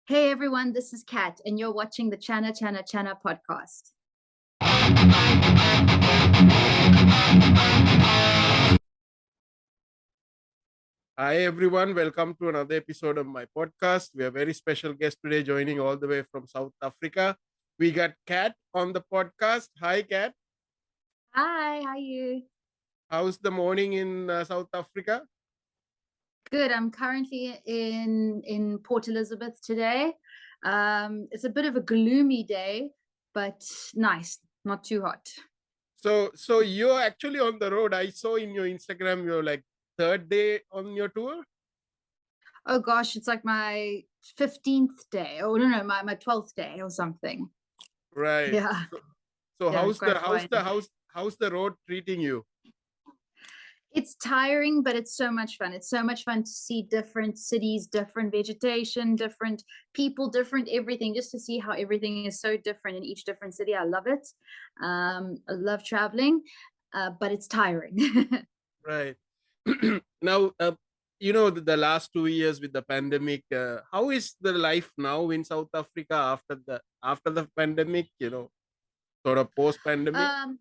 Hey everyone, this is Kat, and you're watching the Channa Channa Channa podcast. Hi everyone, welcome to another episode of my podcast. We have a very special guest today joining all the way from South Africa. We got Kat on the podcast. Hi Kat, Hi, how are you? how's the morning in South Africa? Good. I'm currently in Port Elizabeth today. It's a bit of a gloomy day, but nice, not too hot. So you're actually on the road. I saw in your Instagram you're like third day on your tour. Oh gosh, it's like my 15th day. Oh no, my 12th day or something. Right. Yeah, So yeah, how's the how's the gratifying. how's the road treating you? It's tiring, but it's so much fun. It's so much fun to see different cities, different vegetation, different people, different everything, just to see how everything is so different in each different city. I love it. I love traveling, but it's tiring. Right. Now, the last 2 years with the pandemic, how is the life now in South Africa after the pandemic? Sort of post pandemic. um,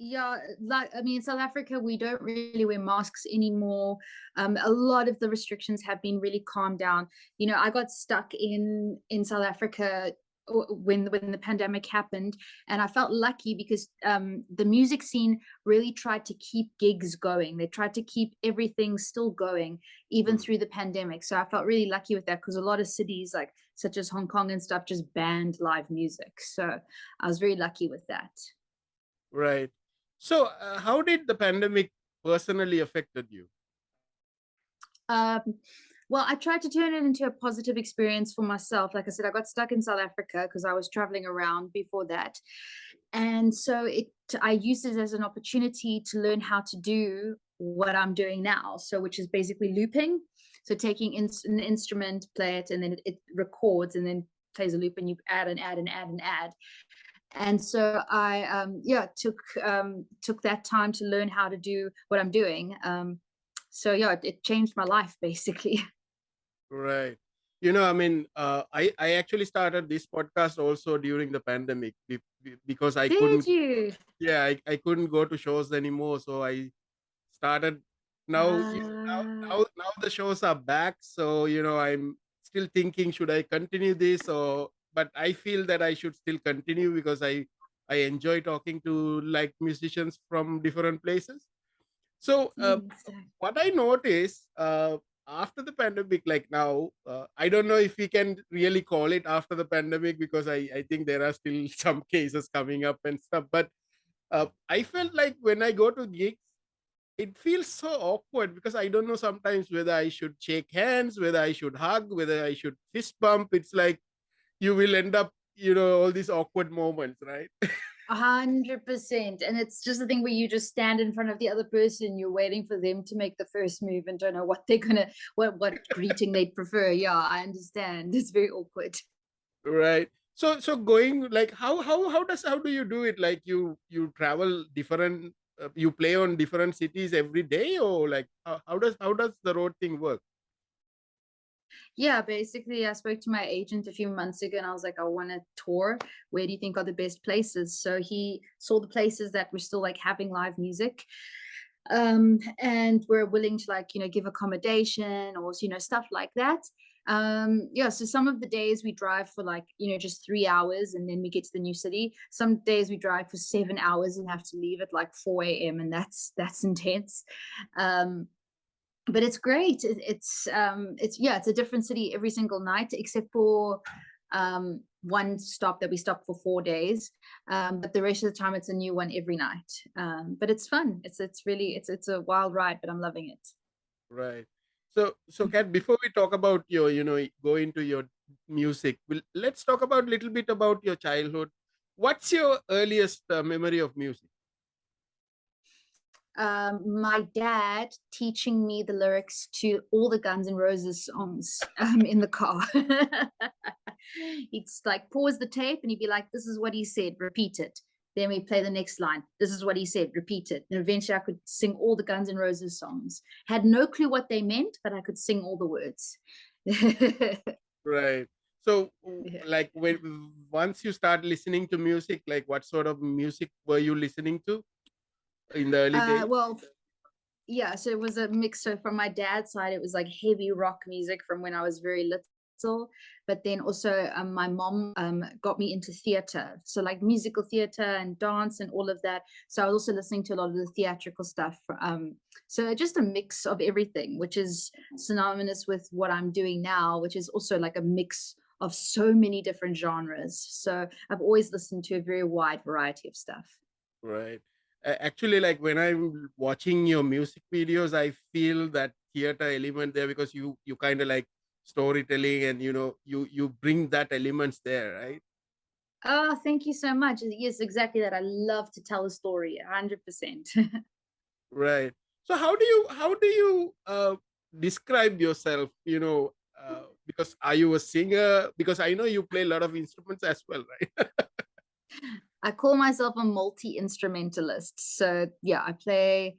yeah, like I mean, South Africa, we don't really wear masks anymore. A lot of the restrictions have been really calmed down. I got stuck in South Africa when the pandemic happened, and I felt lucky because the music scene really tried to keep gigs going. They tried to keep everything still going even through the pandemic. So I felt really lucky with that because a lot of cities like such as Hong Kong and stuff just banned live music. So I was very lucky with that. Right. So, how did the pandemic personally affected you? Um, well, I tried to turn it into a positive experience for myself. Like I said, I got stuck in South Africa because I was traveling around before that. And so I used it as an opportunity to learn how to do what I'm doing now. So, which is basically looping. So, taking an instrument, play it, and then it records and then plays a loop, and you add and add and add and add. And so I, took that time to learn how to do what I'm doing. So yeah, it changed my life basically. Right. I actually started this podcast also during the pandemic because I Did couldn't. you? Yeah, I couldn't go to shows anymore, so I started now Uh, now the shows are back, so I'm still thinking, should I continue this, or but I feel that I should still continue because I enjoy talking to like musicians from different places. So exactly. what I noticed after the pandemic, like now, I don't know if we can really call it after the pandemic because I think there are still some cases coming up and stuff, but I felt like when I go to gigs, it feels so awkward because I don't know sometimes whether I should shake hands, whether I should hug, whether I should fist bump. It's like you will end up, all these awkward moments, right? 100%. And it's just the thing where you just stand in front of the other person, you're waiting for them to make the first move and don't know what they're gonna what greeting they'd prefer. Yeah, I understand. It's very awkward. Right. So going like how do you do it? Like you travel different, you play on different cities every day, or like how does the road thing work? Yeah, basically, I spoke to my agent a few months ago and I was like, I want to tour. Where do you think are the best places? So he saw the places that were still like having live music, and we're willing to like, give accommodation or, stuff like that. Yeah, so some of the days we drive for like, just 3 hours and then we get to the new city. Some days we drive for 7 hours and have to leave at like 4 a.m. and that's intense. Um, but it's great. It's yeah, it's a different city every single night except for one stop that we stop for 4 days. But the rest of the time it's a new one every night. But it's fun. It's really it's a wild ride, but I'm loving it. Right. So Kat, before we talk about your, go into your music, let's talk about a little bit about your childhood. What's your earliest memory of music? My dad teaching me the lyrics to all the Guns N' Roses songs in the car. He'd like pause the tape and he'd be like, "This is what he said, repeat it." Then we play the next line. This is what he said, repeat it. And eventually I could sing all the Guns N' Roses songs. Had no clue what they meant, but I could sing all the words. Right. So, Yeah. like when once you start listening to music, like what sort of music were you listening to in the early days? Well, yeah, so it was a mix. So from my dad's side, it was like heavy rock music from when I was very little. But then also, my mom got me into theater. So like musical theater and dance and all of that. So I was also listening to a lot of the theatrical stuff. So just a mix of everything, which is synonymous with what I'm doing now, which is also like a mix of so many different genres. So I've always listened to a very wide variety of stuff. Right. Actually, like when I'm watching your music videos, I feel that theater element there because you kind of like storytelling and you bring that elements there, right? Oh, thank you so much. Yes, exactly that. I love to tell a story, 100%. Right. So how do you describe yourself? Because are you a singer? Because I know you play a lot of instruments as well, right? I call myself a multi-instrumentalist. So yeah, I play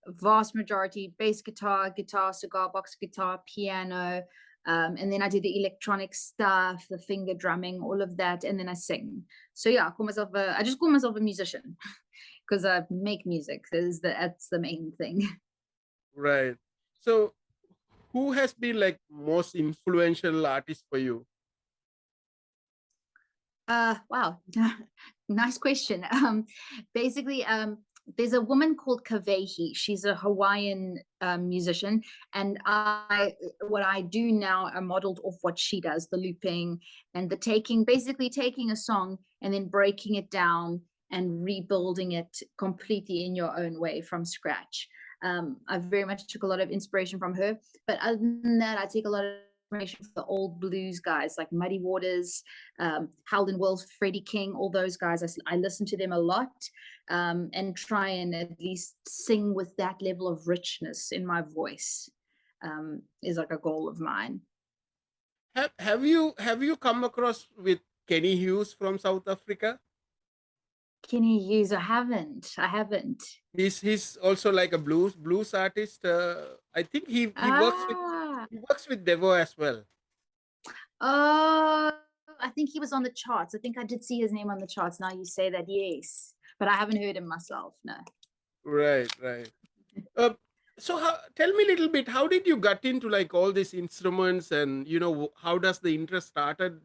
vast majority bass guitar, guitar, cigar box guitar, piano, and then I do the electronic stuff, the finger drumming, all of that, and then I sing. So yeah, I just call myself a musician because I make music. That's the main thing. Right. So who has been like most influential artist for you? Wow, nice question. Basically, there's a woman called Kavehi. She's a Hawaiian musician, and what I do now are modeled off what she does, the looping and the basically taking a song and then breaking it down and rebuilding it completely in your own way from scratch. I very much took a lot of inspiration from her, but other than that, I take a lot of inspiration from the old blues guys like Muddy Waters, Howlin' Wolf, Freddie King, all those guys. I listen to them a lot, and try and at least sing with that level of richness in my voice, is like a goal of mine. Have you come across with Kenny Hughes from South Africa? Kenny Hughes, I haven't. He's also like a blues artist. I think he works with Ah, he works with Devo as well. oh, I think he was on the charts. I think I did see his name on the charts. Now you say that, yes, but I haven't heard him myself. No. Right, right. Uh, so tell me a little bit. How did you get into like all these instruments, and how does the interest started?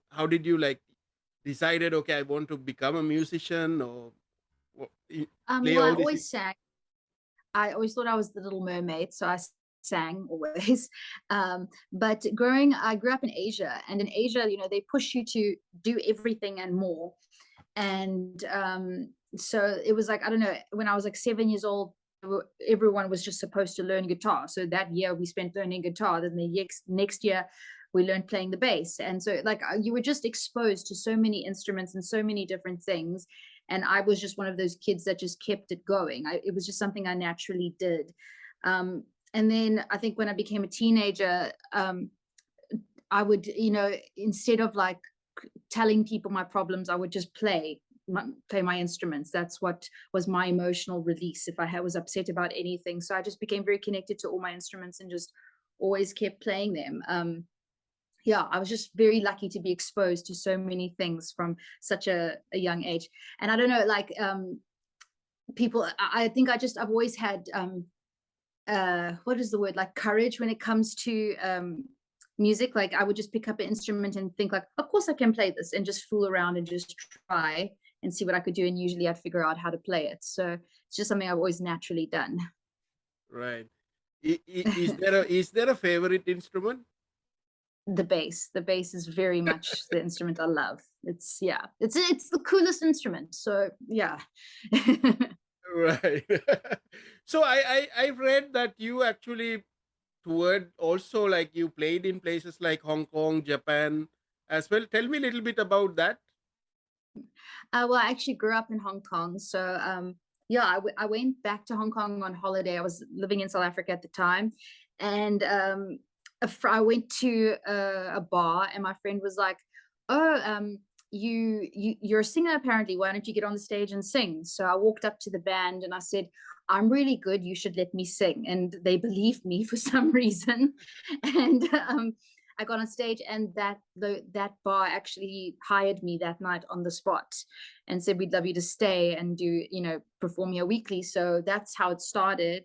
How did you like decided? Okay, I want to become a musician or play Well, I all these. always sang. I always thought I was the Little Mermaid, so I sang always. But I grew up in Asia, and in Asia, they push you to do everything and more. And so it was like, I don't know, when I was like 7 years old, everyone was just supposed to learn guitar. So that year we spent learning guitar. Then the next year we learned playing the bass. And so like you were just exposed to so many instruments and so many different things. And I was just one of those kids that just kept it going. It was just something I naturally did. And then I think when I became a teenager, I would, instead of like telling people my problems, I would just play my instruments. That's what was my emotional release if was upset about anything. So I just became very connected to all my instruments and just always kept playing them. Yeah, I was just very lucky to be exposed to so many things from such a young age. And I don't know, like people, I think I've always had what is the word, like courage when it comes to music. Like I would just pick up an instrument and think like, of course I can play this, and just fool around and just try and see what I could do, and usually I'd figure out how to play it. So it's just something I've always naturally done. Right. Is there a favorite instrument? The bass is very much the instrument I love. It's the coolest instrument, so yeah. Right. So I've read that you actually toured also, like you played in places like Hong Kong, Japan as well. Tell me a little bit about that. Well, I actually grew up in Hong Kong, so yeah, I went back to Hong Kong on holiday. I was living in South Africa at the time, and I went to a bar, and my friend was like, "Oh, you're a singer apparently. Why don't you get on the stage and sing?" So I walked up to the band and I said, "I'm really good. You should let me sing." And they believed me for some reason, and I got on stage, and that bar actually hired me that night on the spot and said, we'd love you to stay and do, perform here weekly. So that's how it started.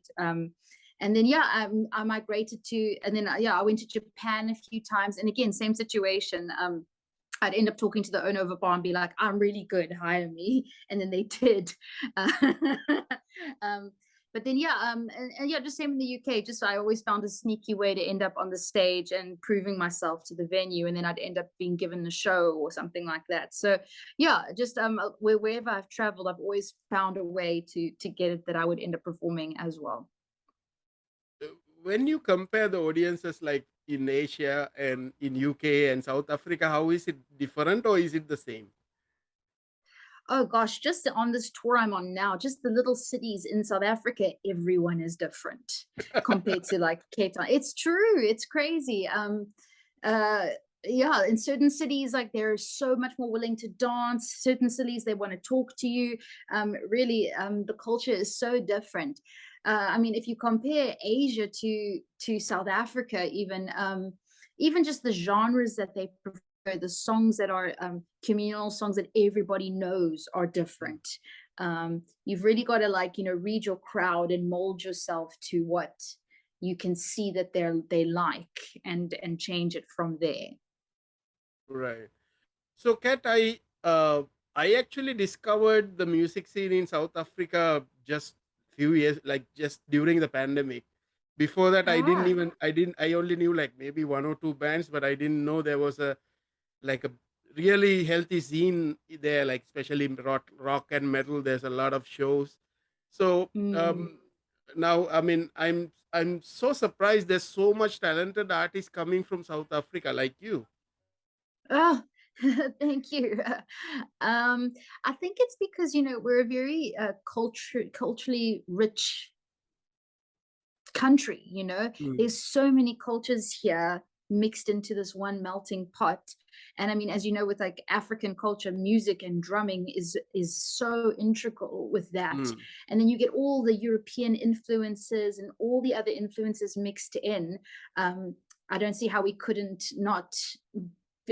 And then I migrated to, and then I went to Japan a few times, and again, same situation. I'd end up talking to the owner of a bar and be like, I'm really good, hire me. And then they did. Um, but then, and just same in the UK, just I always found a sneaky way to end up on the stage and proving myself to the venue. And then I'd end up being given a show or something like that. So just wherever I've traveled, I've always found a way to get it that I would end up performing as well. When you compare the audiences like in Asia and in UK and South Africa, how is it different or is it the same? Oh gosh, just on this tour I'm on now, just the little cities in South Africa, everyone is different compared to like Cape Town. It's true. It's crazy. In certain cities, like they're so much more willing to dance. Certain cities, they want to talk to you. Really, the culture is so different. I mean, if you compare Asia to South Africa, even just the genres that they prefer, the songs that are communal songs that everybody knows are different. You've really got to read your crowd and mold yourself to what you can see that they like and change it from there. Right. So, Kat, I actually discovered the music scene in South Africa just few years, like just during the pandemic. Before that, Ah. I only knew like maybe one or two bands, but I didn't know there was a like a really healthy scene there, like especially in rock and metal. There's a lot of shows. So now, I mean, I'm so surprised. There's so much talented artists coming from South Africa, like you. Oh, thank you. I think it's because we're a very culturally rich country. Mm, There's so many cultures here mixed into this one melting pot. And I mean, as you know, with like African culture, music and drumming is so integral with that. mm, And then you get all the European influences and all the other influences mixed in. I don't see how we couldn't not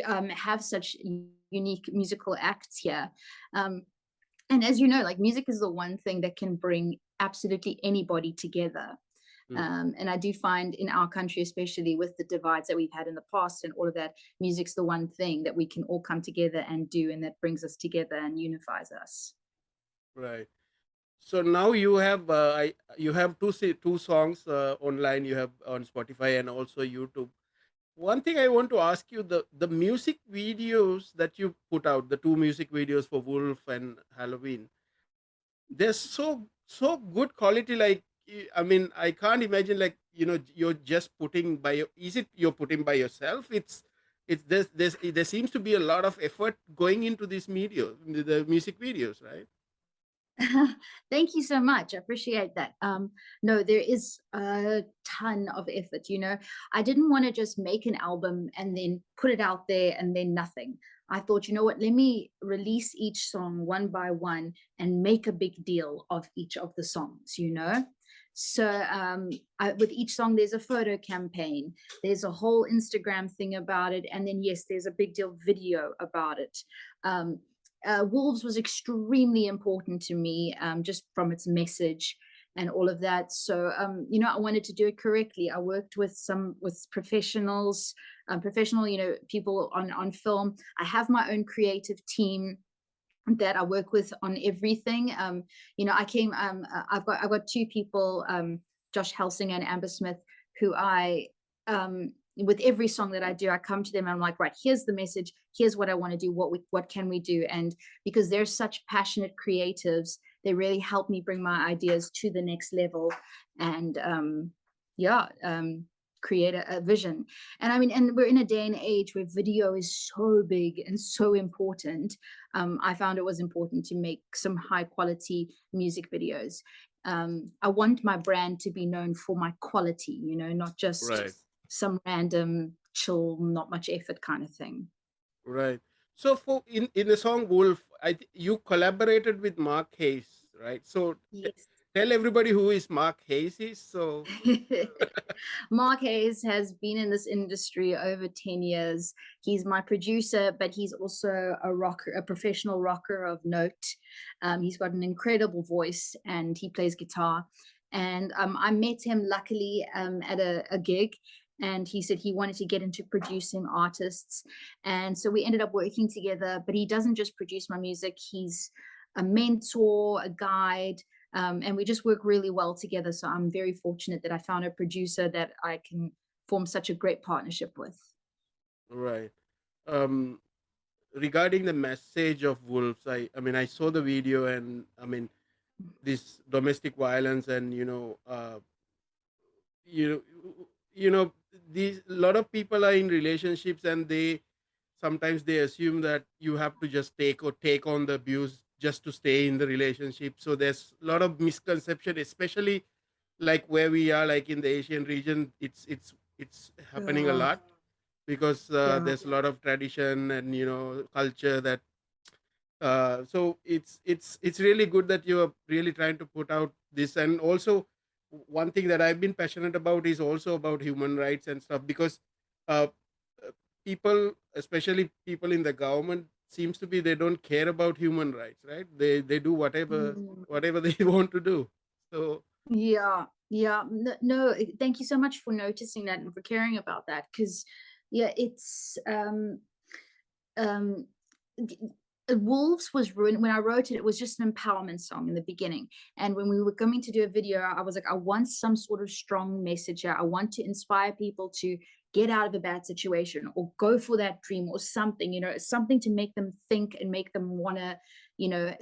have such unique musical acts here. And as you know, like music is the one thing that can bring absolutely anybody together. mm. And I do find in our country, especially with the divides that we've had in the past and all of that, music's the one thing that we can all come together and do, and that brings us together and unifies us. Right. So now you have you have two songs online. You have on Spotify and also YouTube. One thing I want to ask you, the music videos that you put out, the two music videos for Wolf and Halloween, they're so good quality. Like I mean, I can't imagine like you're just putting by is it you're putting by yourself? It's there seems to be a lot of effort going into these media, the music videos, right? Thank you so much. I appreciate that. No, there is a ton of effort. I didn't want to just make an album and then put it out there and then nothing. I thought, you know what, let me release each song one by one and make a big deal of each of the songs. So with each song, there's a photo campaign, there's a whole Instagram thing about it. And then, yes, there's a big deal video about it. Wolves was extremely important to me, just from its message and all of that. So, I wanted to do it correctly. I worked with professionals, professional, people on film. I have my own creative team that I work with on everything. I've got two people, Josh Helsinger and Amber Smith, who with every song that I do, I come to them and I'm like, right, here's the message. Here's what I want to do. What can we do? And because they're such passionate creatives, they really help me bring my ideas to the next level and create a vision. And I mean, and we're in a day and age where video is so big and so important. I found it was important to make some high quality music videos. I want my brand to be known for my quality, not just Right. some random chill, not much effort kind of thing. Right. So for in the song Wolf, you collaborated with Mark Hayes, right? So Yes. tell everybody who is Mark Hayes is. So Mark Hayes has been in this industry over 10 years. He's my producer, but he's also a rocker, a professional rocker of note. He's got an incredible voice and he plays guitar. And I met him luckily at a gig. And he said he wanted to get into producing artists. And so we ended up working together. But he doesn't just produce my music, he's a mentor, a guide, and we just work really well together. So I'm very fortunate that I found a producer that I can form such a great partnership with. right. Um, Regarding the message of wolves, I mean, I saw the video, and I mean, this domestic violence, and you know you know these a lot of people are in relationships, and they sometimes they assume that you have to just take on the abuse just to stay in the relationship. So there's a lot of misconception, especially like where we are, like in the Asian region. It's happening a Yeah, lot because yeah. there's a lot of tradition and culture that so it's really good that you are really trying to put out this. And also one thing that I've been passionate about is also about human rights and stuff, because uh, uh, people, especially people in the government, seems to be they don't care about human rights, right? They do Mm. whatever they want to do. So Yeah, yeah. No, thank you so much for noticing that and for caring about that. Because, yeah, it's um d- Wolves was ruined. When I wrote it, it was just an empowerment song in the beginning. And when we were going to do a video, I was like, I want some sort of strong message here. I want to inspire people to get out of a bad situation or go for that dream or something, something to make them think and make them want to,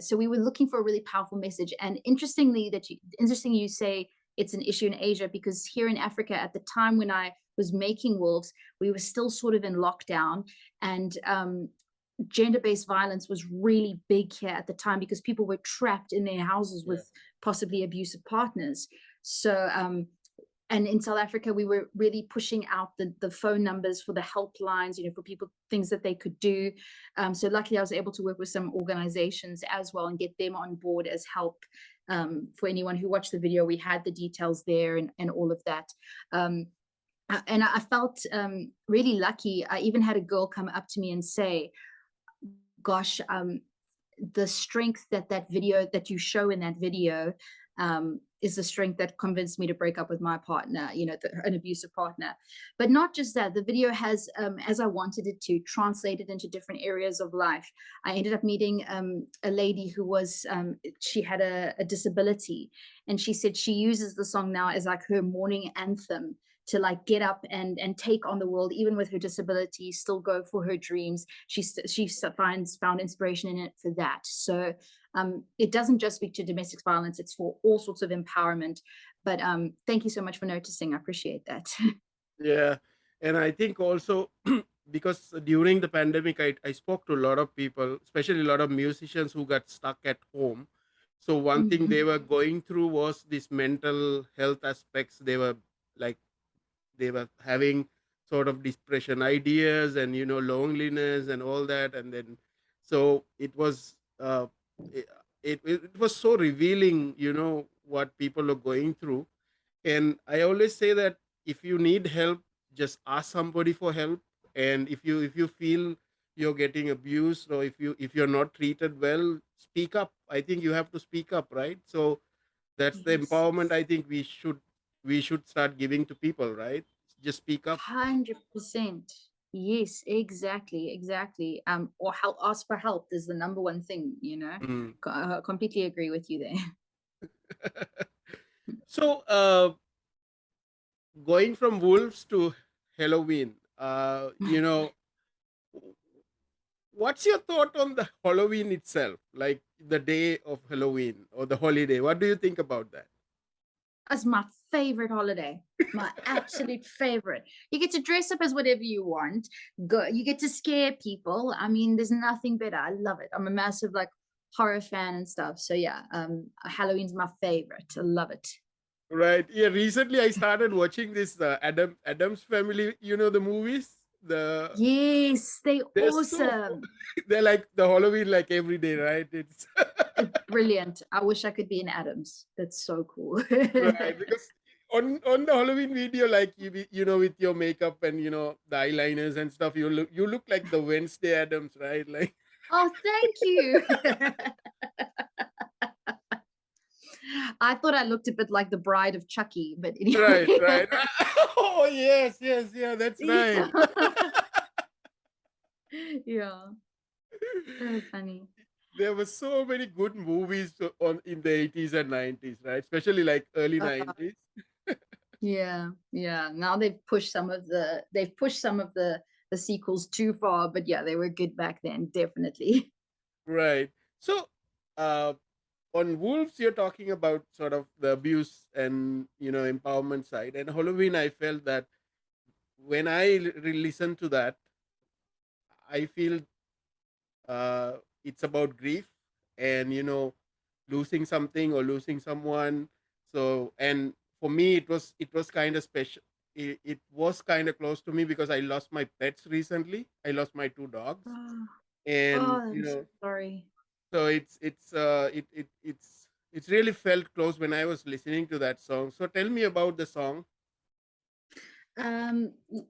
so we were looking for a really powerful message. And interesting you say it's an issue in Asia, because here in Africa at the time when I was making Wolves, we were still sort of in lockdown. And gender-based violence was really big here at the time because people were trapped in their houses yeah, with possibly abusive partners. So and in South Africa, we were really pushing out the phone numbers for the helplines, for people, things that they could do. So luckily, I was able to work with some organizations as well and get them on board as help. For anyone who watched the video, we had the details there and all of that. And I felt really lucky. I even had a girl come up to me and say, gosh, the strength that you show in that video is the strength that convinced me to break up with my partner, an abusive partner. But not just that, the video has, as I wanted it to, translated into different areas of life. I ended up meeting a lady who she had a disability, and she said she uses the song now as like her morning anthem to like get up and take on the world, even with her disability, still go for her dreams. She found inspiration in it for that. So it doesn't just speak to domestic violence, it's for all sorts of empowerment. But thank you so much for noticing. I appreciate that. yeah. And I think also because during the pandemic, I spoke to a lot of people, especially a lot of musicians who got stuck at home. So one thing they Mhm. were going through was this mental health aspects. Like they were having sort of depression ideas, and loneliness and all that. And then so it, it was so revealing, what people are going through. And I always say that if you need help, just ask somebody for help. And if you feel you're getting abused, or if you're not treated well, speak up. I think you have to speak up, right? So that's the Yes. empowerment I think we should start giving to people, right? Just speak up. 100%. Yes, exactly, exactly. Or help, ask for help is the number one thing, Mm. Completely agree with you there. So going from wolves to Halloween, what's your thought on the Halloween itself, like the day of Halloween or the holiday? What do you think about that? That's my favorite holiday. My absolute favorite. You get to dress up as whatever you want. You get to scare people. I mean, there's nothing better. I love it. I'm a massive like horror fan and stuff. So yeah, Halloween's my favorite. I love it. Right. Yeah. Recently, I started watching this Adams Family. You know the movies. Yes, they They're so awesome. they're like the Halloween, like every day, right? It's Brilliant. I wish I could be in Adams. That's so cool. Right, because on the Halloween video, like you know, with your makeup and you know the eyeliners and stuff, you look like the Wednesday Adams, right? Like, Oh, thank you. I thought I looked a bit like the bride of Chucky, but right, anyway. right. Oh yes, yes, yeah, that's right. Yeah. Yeah. So funny. There were so many good movies on in the 80s and 90s, right? Especially like early Uh, 90s. yeah, yeah. Now they've pushed some of the sequels too far, but yeah, they were good back then, definitely. Right. So, uh, on Wolves, you're talking about sort of the abuse and you know empowerment side, and Halloween. I felt that when I listen to that, I feel it's about grief and you know losing something or losing someone. So, and for me, it was kind of special. It was kind of close to me because I lost my pets recently. I lost my two dogs, Oh, and oh, you I'm so know, sorry. so it's really felt close when I was listening to that song. So tell me about the song.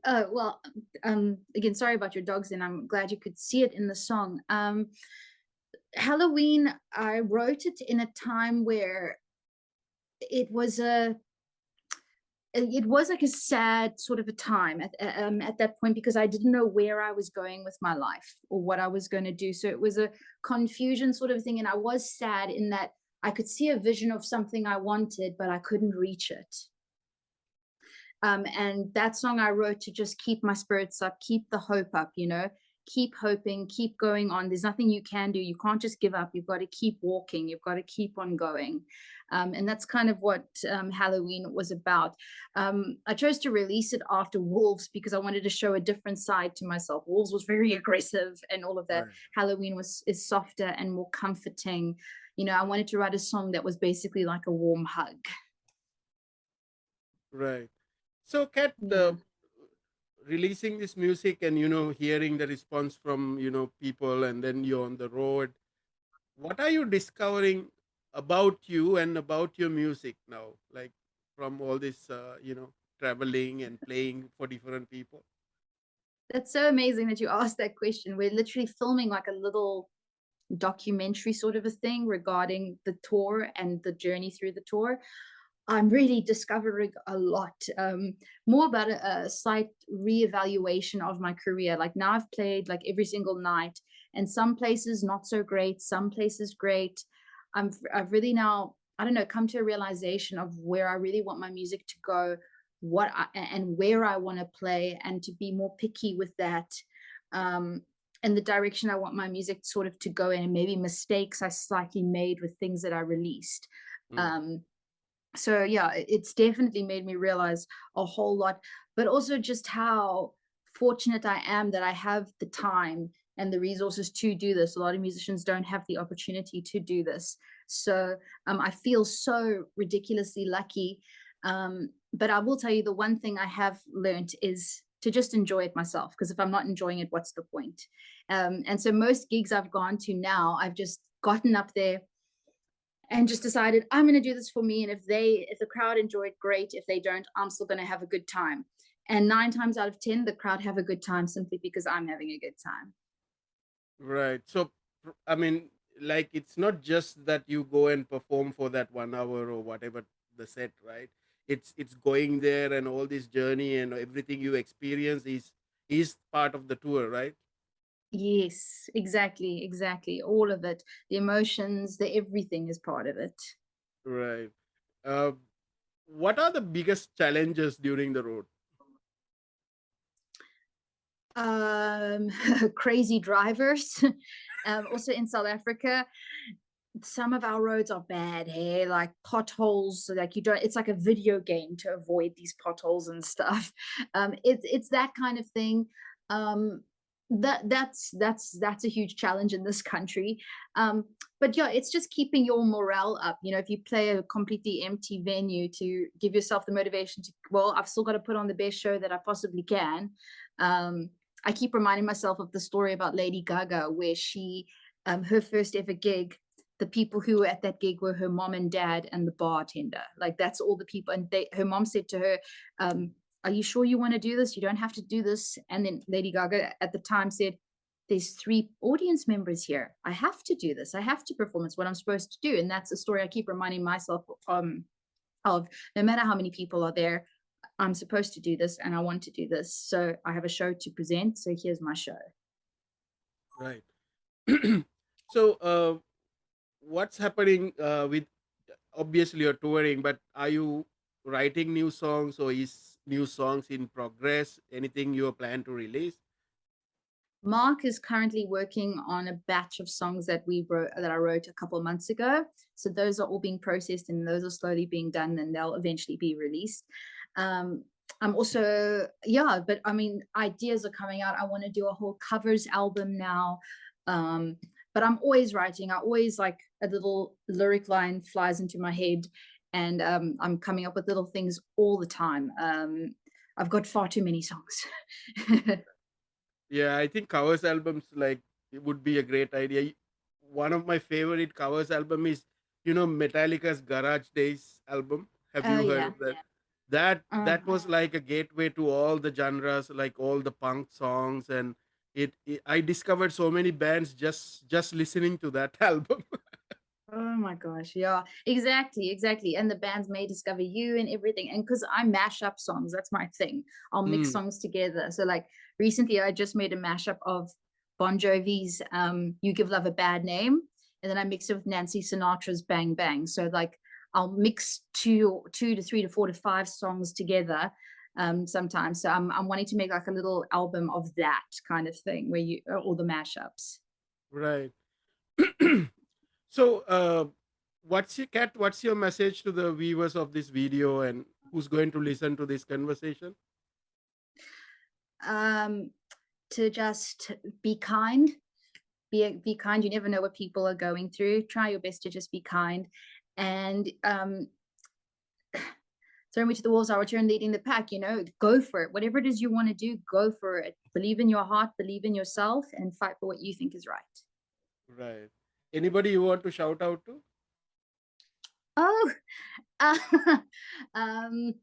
Well, again, sorry about your dogs, and I'm glad you could see it in the song. Halloween, I wrote it in a time where it was a it was like a sad sort of a time at that point because I didn't know where I was going with my life or what I was going to do. So it was a confusion sort of thing, and I was sad in that I could see a vision of something I wanted, but I couldn't reach it. And that song I wrote to just keep my spirits up, keep the hope up, keep hoping, keep going on. There's nothing you can do. You can't just give up. You've got to keep walking. You've got to keep on going. And that's kind of what Halloween was about. I chose to release it after Wolves because I wanted to show a different side to myself. Wolves was very aggressive and all of that. Right. Halloween is softer and more comforting. I wanted to write a song that was basically like a warm hug. Right. So, Kat, Yeah. releasing this music and you know hearing the response from you know people, and then you're on the road. What are you discovering about you and about your music now? Like from all this, you know, traveling and playing for different people. That's so amazing that you asked that question. We're literally filming like a little documentary sort of a thing regarding the tour and the journey through the tour. I'm really discovering a lot more about a slight reevaluation of my career. Like now I've played like every single night, and some places not so great, some places great. I've really now, I don't know, come to a realization of where I really want my music to go, and where I want to play, and to be more picky with that. Um, and the direction I want my music sort of to go in, and maybe mistakes I slightly made with things that I released. Mm, Um, so yeah, it's definitely made me realize a whole lot, but also just how fortunate I am that I have the time and the resources to do this. A lot of musicians don't have the opportunity to do this. So I feel so ridiculously lucky. But I will tell you, the one thing I have learned is to just enjoy it myself, because if I'm not enjoying it, what's the point? And so most gigs I've gone to now, I've just gotten up there and just decided I'm going to do this for me, and if the crowd enjoyed, great. If they don't, I'm still going to have a good time. And 9 times out of 10 the crowd have a good time simply because I'm having a good time. right. So, I mean, like it's not just that you go and perform for that 1 hour or whatever the set, right? It's going there and all this journey and everything you experience is part of the tour, right? Yes, exactly, all of it, the emotions, the everything is part of it. Right. Uh, what are the biggest challenges during the road? um Crazy drivers. Also in South Africa, some of our roads are bad. Hey, like potholes, like you don't, it's like a video game to avoid these potholes and stuff. It's that kind of thing. That's a huge challenge in this country. But yeah, it's just keeping your morale up. If you play a completely empty venue, to give yourself the motivation to, well, I've still got to put on the best show that I possibly can. um I keep reminding myself of the story about Lady Gaga, where she her first ever gig, the people who were at that gig were her mom and dad and the bartender. Like that's all the people. And her mom said to her, "Are you sure you want to do this? You don't have to do this." And then Lady Gaga at the time said, "There's 3 audience members here. I have to do this. I have to perform. It's what I'm supposed to do." And that's a story I keep reminding myself of. No matter how many people are there, I'm supposed to do this and I want to do this. So I have a show to present. So here's my show. Right. So, what's happening with, obviously you're touring, but are you writing new songs, or is new songs in progress? Anything you plan to release? Mark is currently working on a batch of songs that I wrote a couple of months ago. So those are all being processed and those are slowly being done and they'll eventually be released. I'm also, yeah, but I mean, ideas are coming out. I want to do a whole covers album now. But I'm always writing. I always like a little lyric line flies into my head and I'm coming up with little things all the time. I've got far too many songs. Yeah, I think covers albums, like, it would be a great idea. One of my favorite covers album is, Metallica's Garage Days album. Have Oh, you heard yeah. of that? That Um, was like a gateway to all the genres, like all the punk songs, and I discovered so many bands just listening to that album. Oh my gosh, yeah, exactly, exactly. And the bands may discover you and everything. And because I mash up songs, that's my thing. I'll mix Mm, songs together. So like recently I just made a mashup of Bon Jovi's You Give Love a Bad Name, and then I mixed it with Nancy Sinatra's Bang Bang. So like I'll mix two to three to four to five songs together sometimes. So I'm wanting to make like a little album of that kind of thing where you all the mashups. right. So, what's your message to the viewers of this video, and who's going to listen to this conversation? Um to just be kind, be kind. You never know what people are going through. Try your best to just be kind and throw me to the wolves, I'll return leading the pack. Go for it. Whatever it is you want to do, go for it. Believe in your heart, believe in yourself, and fight for what you think is right. Right. Anybody you want to shout out to? Oh, um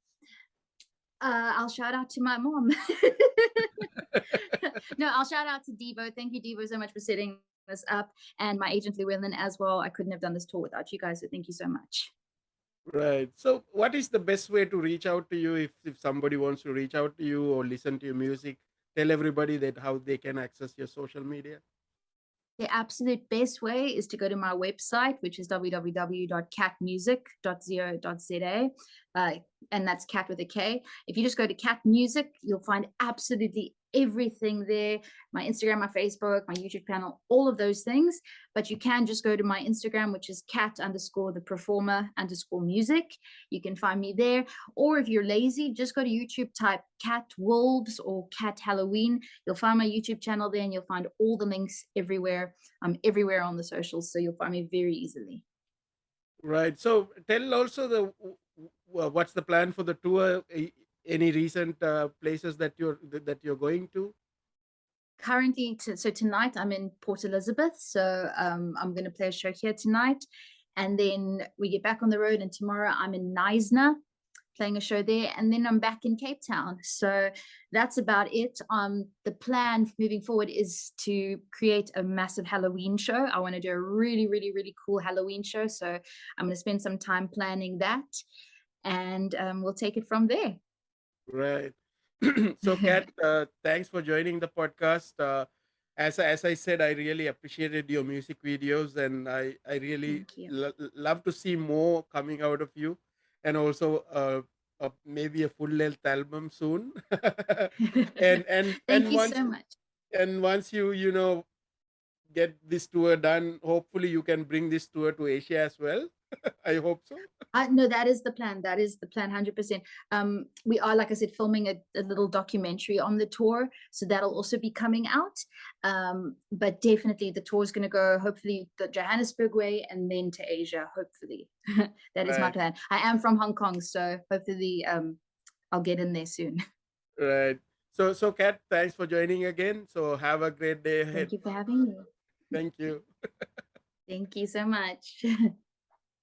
I'll shout out to my mom. No, I'll shout out to Devo. Thank you, Devo, so much for setting this up, and my agent Llewellyn as well. I couldn't have done this tour without you guys, so thank you so much. Right. So, what is the best way to reach out to you, if somebody wants to reach out to you or listen to your music? Tell everybody that how they can access your social media. The absolute best way is to go to my website, which is www.catmusic.co.za. Uh, and that's cat with a K. If you just go to Cat Music, you'll find absolutely everything there. My Instagram, my Facebook, my YouTube channel, all of those things. But you can just go to my Instagram, which is cat_the performer_music. You can find me there. Or if you're lazy, just go to YouTube, type Cat Wolves or Cat Halloween. You'll find my YouTube channel there and you'll find all the links everywhere. I'm everywhere on the socials, so you'll find me very easily. Right. So, tell also what's the plan for the tour? Any recent places that you're going to? Currently, so tonight I'm in Port Elizabeth, so I'm going to play a show here tonight. And then we get back on the road, and tomorrow I'm in Knysna playing a show there, and then I'm back in Cape Town. So that's about it. The plan moving forward is to create a massive Halloween show. I want to do a really, really, really cool Halloween show. So I'm going to spend some time planning that, and we'll take it from there. Right. So, Kat, thanks for joining the podcast. As I said, I really appreciated your music videos, and I really Thank you. love to see more coming out of you, and also maybe a full length album soon. and and Thank and you once so much. once you get this tour done, hopefully you can bring this tour to Asia as well. I hope so. No, that is the plan. That is the plan, 100%. We are, like I said, filming a little documentary on the tour, so that'll also be coming out. But definitely, the tour is going to go hopefully the Johannesburg way and then to Asia. Hopefully, that is my Right. plan. I am from Hong Kong, so hopefully, I'll get in there soon. Right. So, Kat, thanks for joining again. So, have a great day ahead. Thank you for having me. Thank you. Thank you so much.